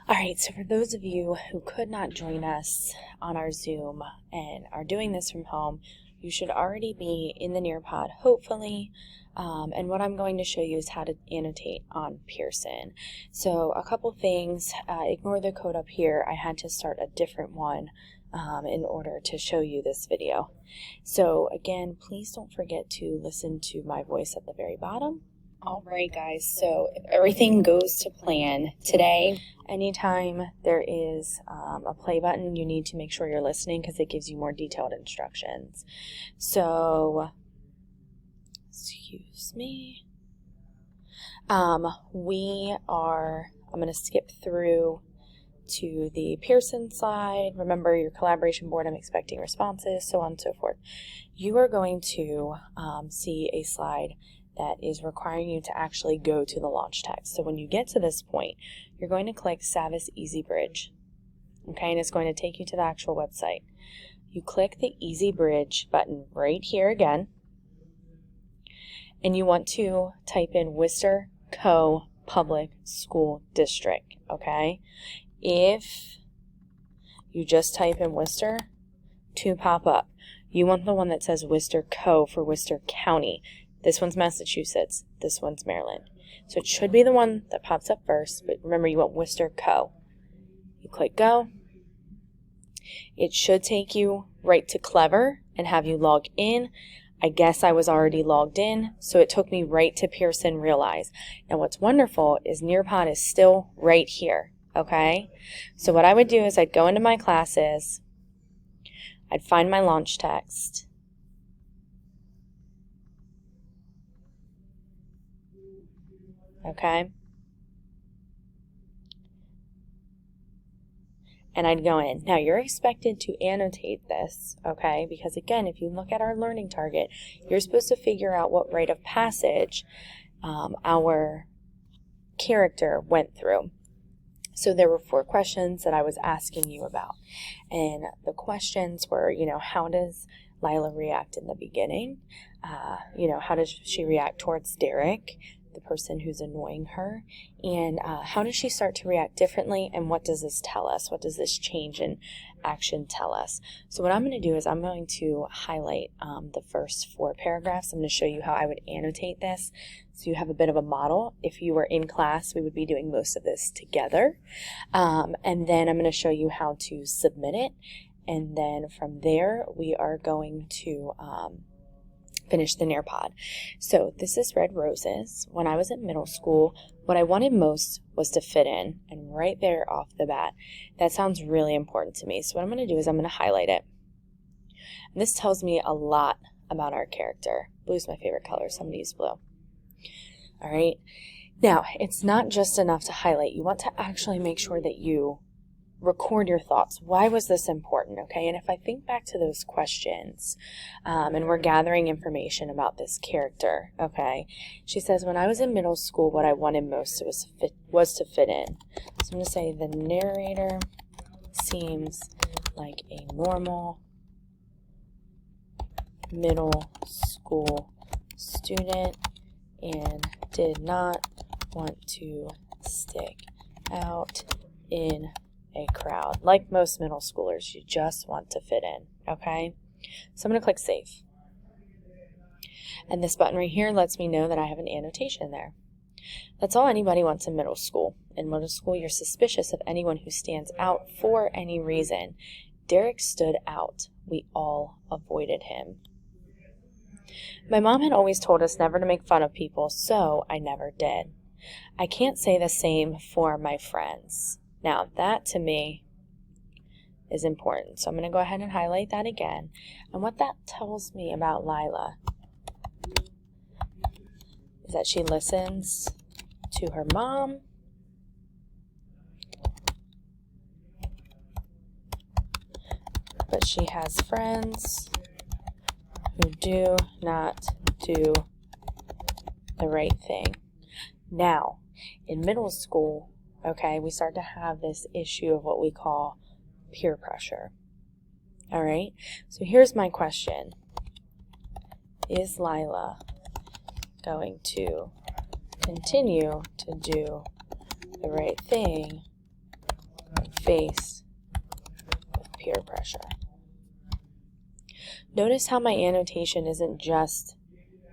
All right, so for those of you who could not join us on our Zoom and are doing this from home, you should already be in the Nearpod, hopefully. And what I'm going to show you is how to annotate on Pearson. So a couple things, ignore the code up here. I had to start a different one in order to show you this video. So again, please don't forget to listen to my voice at the very bottom. All right, guys, so if everything goes to plan today, anytime there is a play button, you need to make sure you're listening because it gives you more detailed instructions. So, excuse me. I'm going to skip through to the Pearson slide. Remember your collaboration board, I'm expecting responses, so on and so forth. You are going to see a slide that is requiring you to actually go to the launch text. So when you get to this point, you're going to click Savvis Easy Bridge, okay, and it's going to take you to the actual website. You click the Easy Bridge button right here again, and you want to type in Worcester Co. Public School District, okay? If you just type in Worcester, two pop up. You want the one that says Worcester Co. for Worcester County. This one's Massachusetts, this one's Maryland. So it should be the one that pops up first, but remember you want Worcester Co. You click go. It should take you right to Clever and have you log in. I guess I was already logged in, so it took me right to Pearson Realize. Now what's wonderful is Nearpod is still right here, okay? So what I would do is I'd go into my classes, I'd find my launch text, okay? And I'd go in. Now you're expected to annotate this, okay? Because again, if you look at our learning target, you're supposed to figure out what rite of passage our character went through. So there were 4 questions that I was asking you about. And the questions were, how does Lila react in the beginning? How does she react towards Derek, the person who's annoying her, and how does she start to react differently, and what does this tell us? What does this change in action tell us? So what I'm going to do is I'm going to highlight the first 4 paragraphs. I'm going to show you how I would annotate this so you have a bit of a model. If you were in class, we would be doing most of this together. And then I'm going to show you how to submit it, and then from there we are going to finish the Nearpod. So this is Red Roses. When I was in middle school, what I wanted most was to fit in, and right there off the bat, that sounds really important to me. So what I'm going to do is I'm going to highlight it. And this tells me a lot about our character. Blue is my favorite color, so I'm going to use blue. All right. Now, it's not just enough to highlight. You want to actually make sure that you record your thoughts. Why was this important? Okay, and if I think back to those questions, and we're gathering information about this character, okay, she says, when I was in middle school, what I wanted most was to fit in. So I'm going to say the narrator seems like a normal middle school student and did not want to stick out in a crowd. Like most middle schoolers, you just want to fit in, okay? So I'm going to click Save. And this button right here lets me know that I have an annotation there. That's all anybody wants in middle school. In middle school, you're suspicious of anyone who stands out for any reason. Derek stood out. We all avoided him. My mom had always told us never to make fun of people, so I never did. I can't say the same for my friends. Now, that to me is important. So I'm going to go ahead and highlight that again. And what that tells me about Lila is that she listens to her mom, but she has friends who do not do the right thing. Now, in middle school, okay, we start to have this issue of what we call peer pressure. All right, so here's my question. Is Lila going to continue to do the right thing faced with peer pressure. Notice how my annotation isn't just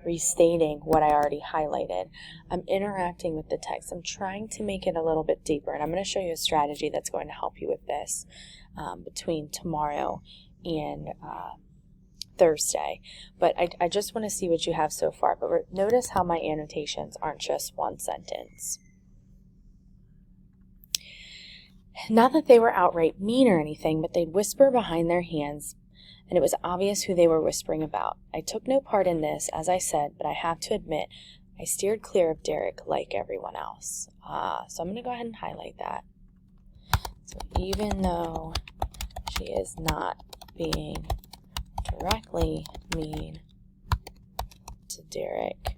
restating what I already highlighted. I'm interacting with the text. I'm trying to make it a little bit deeper, and I'm going to show you a strategy that's going to help you with this between tomorrow and Thursday. But I just want to see what you have so far. But notice how my annotations aren't just one sentence. Not that they were outright mean or anything, but they'd whisper behind their hands, and it was obvious who they were whispering about. I took no part in this, as I said, but I have to admit, I steered clear of Derek like everyone else. So I'm going to go ahead and highlight that. So even though she is not being directly mean to Derek,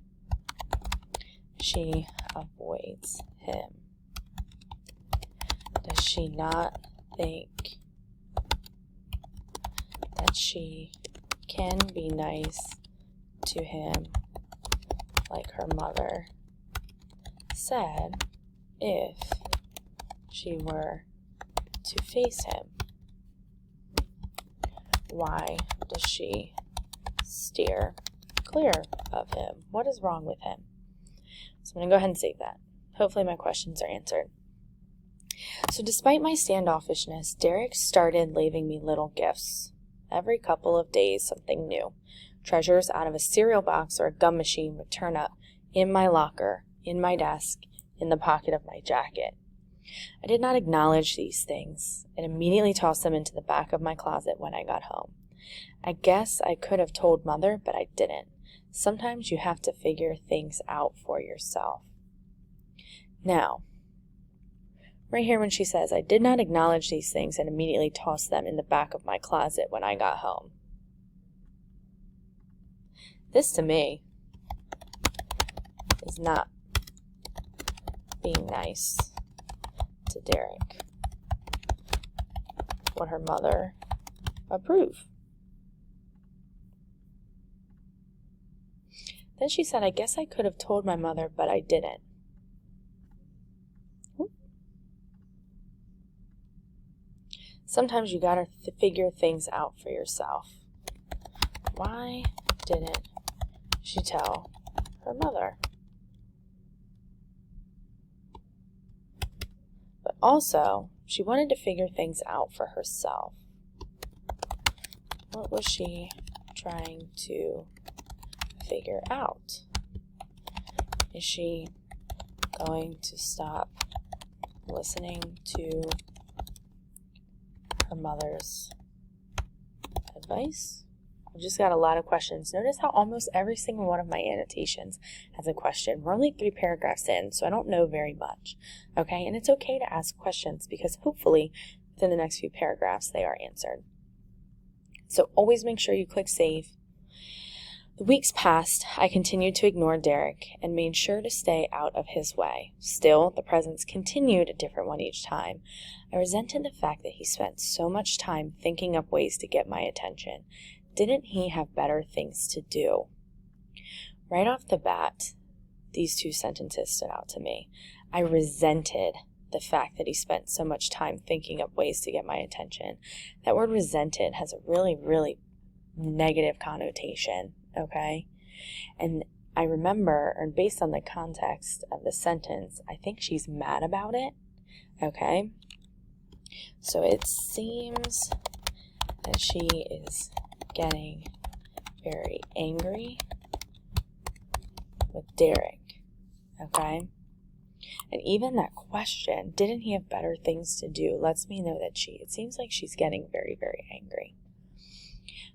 she avoids him. Does she not think that she can be nice to him like her mother said if she were to face him? Why does she steer clear of him? What is wrong with him? So I'm going to go ahead and save that. Hopefully my questions are answered. So despite my standoffishness, Derek started leaving me little gifts. Every couple of days, something new. Treasures out of a cereal box or a gum machine would turn up in my locker, in my desk, in the pocket of my jacket. I did not acknowledge these things and immediately tossed them into the back of my closet when I got home. I guess I could have told Mother, but I didn't. Sometimes you have to figure things out for yourself. Now, right here when she says, I did not acknowledge these things and immediately tossed them in the back of my closet when I got home. This to me is not being nice to Derek. Would her mother approve? Then she said, I guess I could have told my mother, but I didn't. Sometimes you gotta figure things out for yourself. Why didn't she tell her mother? But also, she wanted to figure things out for herself. What was she trying to figure out? Is she going to stop listening to her mother's advice? I've just got a lot of questions. Notice how almost every single one of my annotations has a question. We're only 3 paragraphs in, so I don't know very much. Okay, and it's okay to ask questions because hopefully within the next few paragraphs they are answered. So always make sure you click save. The weeks passed. I continued to ignore Derek and made sure to stay out of his way. Still, the presents continued, a different one each time. I resented the fact that he spent so much time thinking up ways to get my attention. Didn't he have better things to do? Right off the bat, these 2 sentences stood out to me. I resented the fact that he spent so much time thinking up ways to get my attention. That word resented has a really, really negative connotation. Okay, and I remember, and based on the context of the sentence, I think she's mad about it. Okay, so it seems that she is getting very angry with Derek. Okay, and even that question, didn't he have better things to do, lets me know that it seems like she's getting very, very angry.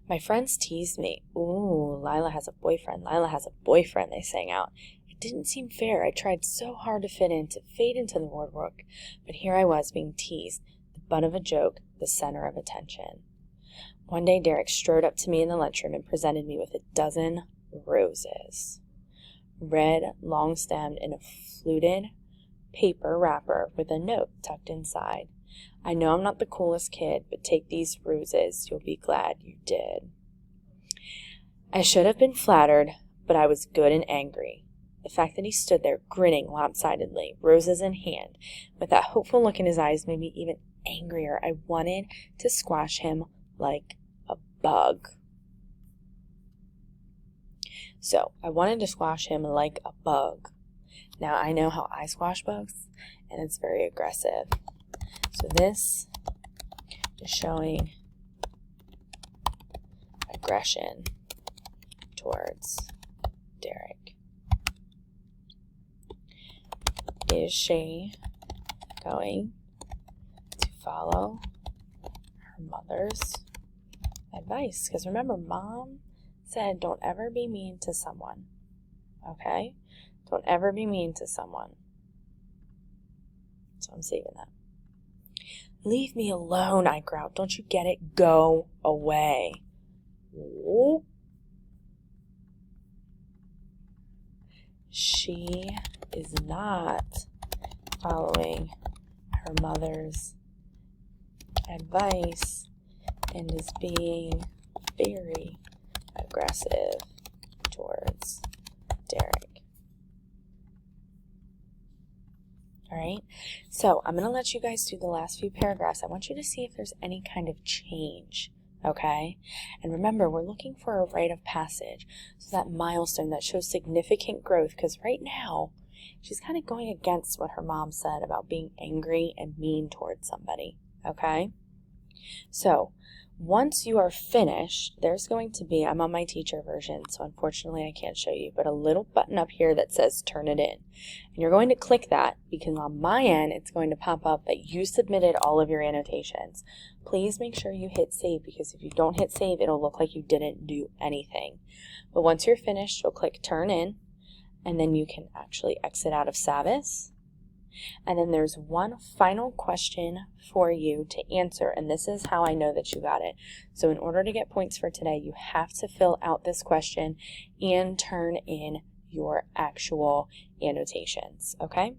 My friends teased me. Ooh, Lila has a boyfriend. Lila has a boyfriend, they sang out. It didn't seem fair. I tried so hard to fade into the boardwalk, but here I was being teased, the butt of a joke, the center of attention. One day Derek strode up to me in the lunchroom and presented me with a dozen roses. Red, long-stemmed, in a fluted paper wrapper with a note tucked inside. I know I'm not the coolest kid, but take these roses. You'll be glad you did. I should have been flattered, but I was good and angry. The fact that he stood there grinning lopsidedly, roses in hand, with that hopeful look in his eyes made me even angrier. I wanted to squash him like a bug. So, I wanted to squash him like a bug. Now, I know how I squash bugs, and it's very aggressive. So this is showing aggression towards Derek. Is she going to follow her mother's advice? Because remember, Mom said don't ever be mean to someone. Okay? Don't ever be mean to someone. So I'm saving that. Leave me alone, I growled. Don't you get it? Go away. Whoop. She is not following her mother's advice and is being very aggressive towards Derek. All right, so I'm going to let you guys do the last few paragraphs. I want you to see if there's any kind of change, okay? And remember, we're looking for a rite of passage, so that milestone that shows significant growth, because right now, she's kind of going against what her mom said about being angry and mean towards somebody, okay? So, once you are finished, there's going to be, I'm on my teacher version, so unfortunately I can't show you, but a little button up here that says turn it in. And you're going to click that because on my end, it's going to pop up that you submitted all of your annotations. Please make sure you hit save because if you don't hit save, it'll look like you didn't do anything. But once you're finished, you'll click turn in, and then you can actually exit out of Savvis. And then there's one final question for you to answer, and this is how I know that you got it. So in order to get points for today, you have to fill out this question and turn in your actual annotations, okay?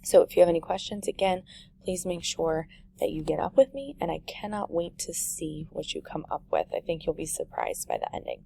So if you have any questions, again, please make sure that you get up with me, and I cannot wait to see what you come up with. I think you'll be surprised by the ending.